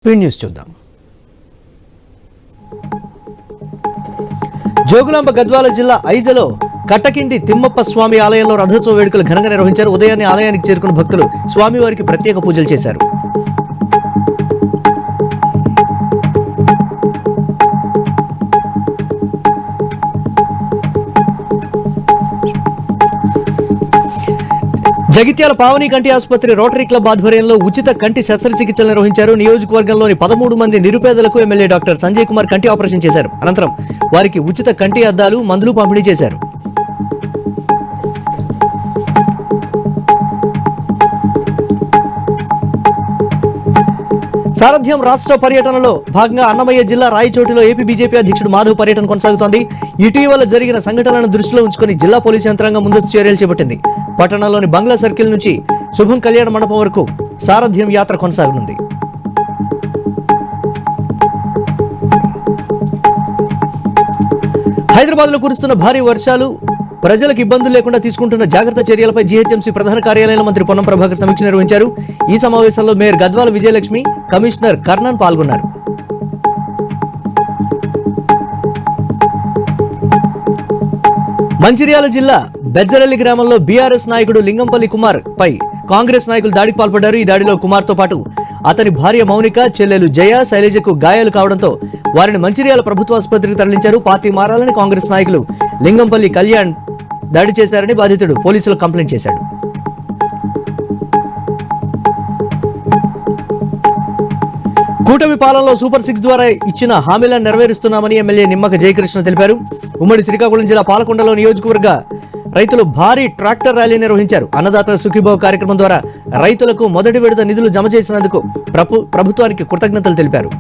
News చూద్దాం. జోగులాంబ గద్వాల జిల్లా ఐజలో కట్టకింది తిమ్మప్ప స్వామి ఆలయంలో రథోత్సవ వేడుకలు ఘనంగా నిర్వహించారు. ఉదయాన్నే ఆలయానికి చేరుకున్న భక్తులు స్వామివారికి ప్రత్యేక పూజలు చేశారు. జగిత్యాల పావని కంటి ఆసుపత్రి రోటరీ క్లబ్ ఆధ్వర్యంలో ఉచిత కంటి శస్త్రచికిత్సలు నిర్వహించారు. నియోజకవర్గంలోని 13 మంది నిరుపేదలకు ఎమ్మెల్యే డాక్టర్ సంజయ్ కుమార్ కంటి ఆపరేషన్ చేశారు. అనంతరం వారికి ఉచిత కంటి అద్దాలు, మందులు పంపిణీ చేశారు. సారథ్యం రాష్ట్ర పర్యటనలో భాగంగా అన్నమయ్య జిల్లా రాయచోటిలో ఏపీ బీజేపీ అధ్యక్షుడు మాధవ్ పర్యటన కొనసాగుతోంది. ఇటీవల జరిగిన సంఘటనలను దృష్టిలో ఉంచుకుని జిల్లా పోలీసు యంత్రాంగం ముందస్తు చర్యలు చేపట్టింది. పట్టణంలోని బంగ్లా సర్కిల్ నుంచి శుభం కళ్యాణ మండపం వరకు సారథ్యం యాత్ర కొనసాగనుంది. హైదరాబాద్ లో కురుస్తున్న భారీ వర్షాలు ప్రజలకు ఇబ్బందులు లేకుండా తీసుకుంటున్న జాగ్రత్త చర్యలపై జీహెచ్ఎంసీ ప్రధాన కార్యాలయంలో మంత్రి పొన్నం ప్రభాకర్ సమీక్ష నిర్వహించారు. ఈ సమావేశంలో మేయర్ గద్వాల విజయలక్ష్మి, కమిషనర్ కర్ణన్ పాల్గొన్నారు. మంచిర్యాల జిల్లా బెజ్జరల్లి గ్రామంలో బీఆర్ఎస్ నాయకుడు లింగంపల్లి కుమార్ పై కాంగ్రెస్ నాయకులు దాడికి పాల్పడ్డారు. ఈ దాడిలో కుమార్ తో పాటు అతని భార్య మౌనిక, చెల్లెలు జయ, శైలజకు గాయాలు కావడంతో వారిని మంచిర్యాల ప్రభుత్వ ఆసుపత్రికి తరలించారు. పార్టీ మారాలని కాంగ్రెస్ నాయకులు లింగంపల్లి కళ్యాణ్ దాడి చేశారని బాధితుడు పోలీసులకు కంప్లైంట్ చేశాడు. కూటమి పాలనలో సూపర్ 6 ద్వారా ఇచ్చిన హామీలను నెరవేరుస్తున్నామని ఎమ్మెల్యే నిమ్మక జయకృష్ణ తెలిపారు. ఉమ్మడి శ్రీకాకుళం జిల్లా పాలకొండలో నియోజకవర్గ రైతులు భారీ ట్రాక్టర్ ర్యాలీ నిర్వహించారు. అన్నదాత సుఖీభావ్ కార్యక్రమం ద్వారా రైతులకు మొదటి విడత నిధులు జమ చేసినందుకు ప్రభుత్వానికి కృతజ్ఞతలు తెలిపారు.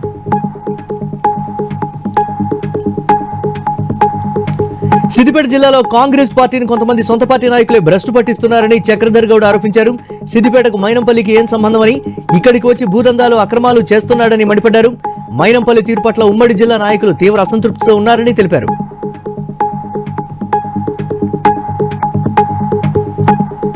సిద్దిపేట జిల్లాలో కాంగ్రెస్ పార్టీని కొంతమంది సొంత పార్టీ నాయకులే భ్రష్టు పట్టిస్తున్నారని చక్రధర్ గౌడ్ ఆరోపించారు. సిద్దిపేటకు మైనంపల్లికి ఏం సంబంధమని, ఇక్కడికి వచ్చి భూదందాలు, అక్రమాలు చేస్తున్నాడని మండిపడ్డారు. మైనంపల్లి తీరు పట్ల ఉమ్మడి జిల్లా నాయకులు తీవ్ర అసంతృప్తితో ఉన్నారని తెలిపారు.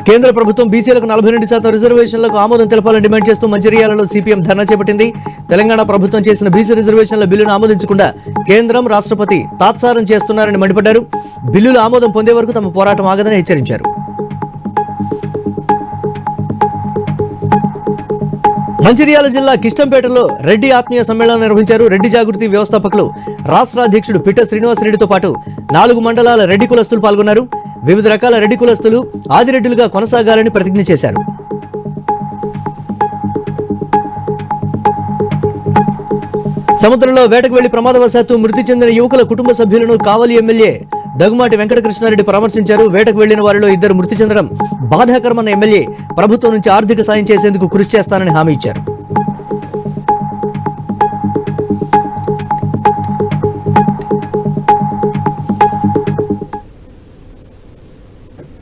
కేంద్ర ప్రభుత్వం బీసీలకు 42% రిజర్వేషన్లకు ఆమోదం తెలపాలని డిమాండ్ చేస్తూ మంచిర్యాలలో సిపిఎం ధర్నా చేపట్టింది. తెలంగాణ ప్రభుత్వం చేసిన బీసీ రిజర్వేషన్ల బిల్లును ఆమోదించకుండా కేంద్రం, రాష్ట్రపతి తాత్సారం చేస్తున్నారని మండిపడ్డారు. బిల్లుల ఆమోదం పొందే వరకు తమ పోరాటం ఆగదని హెచ్చరించారు. మంచిర్యాల జిల్లా కిష్టంపేటలో రెడ్డి ఆత్మీయ సమ్మేళనం నిర్వహించారు. రెడ్డి జాగృతి వ్యవస్థాపకులు రాష్ట్ర అధ్యక్షుడు పిట్ట శ్రీనివాసరెడ్డితో పాటు 4 మండలాల రెడ్డి కులస్తులు పాల్గొన్నారు. వివిధ రకాల రెడ్డి కులస్తులు ఆదిరెడ్డిలుగా కొనసాగాలని ప్రతిజ్ఞ చేశారు. సముద్రంలో వేటకు వెళ్లి ప్రమాదవశాత్తు మృతి చెందిన యువకుల కుటుంబ సభ్యులను కావలి ఎమ్మెల్యే దగ్గుమాటి వెంకటకృష్ణారెడ్డి పరామర్శించారు. వేటకు వెళ్లిన వారిలో 2 మృతి చెందడం బాధాకరమన్న ఎమ్మెల్యే ప్రభుత్వం నుంచి ఆర్థిక సాయం చేసేందుకు కృషి చేస్తానని హామీ ఇచ్చారు.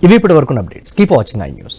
ఇవి ఇప్పటి వరకు updates. Keep watching I news.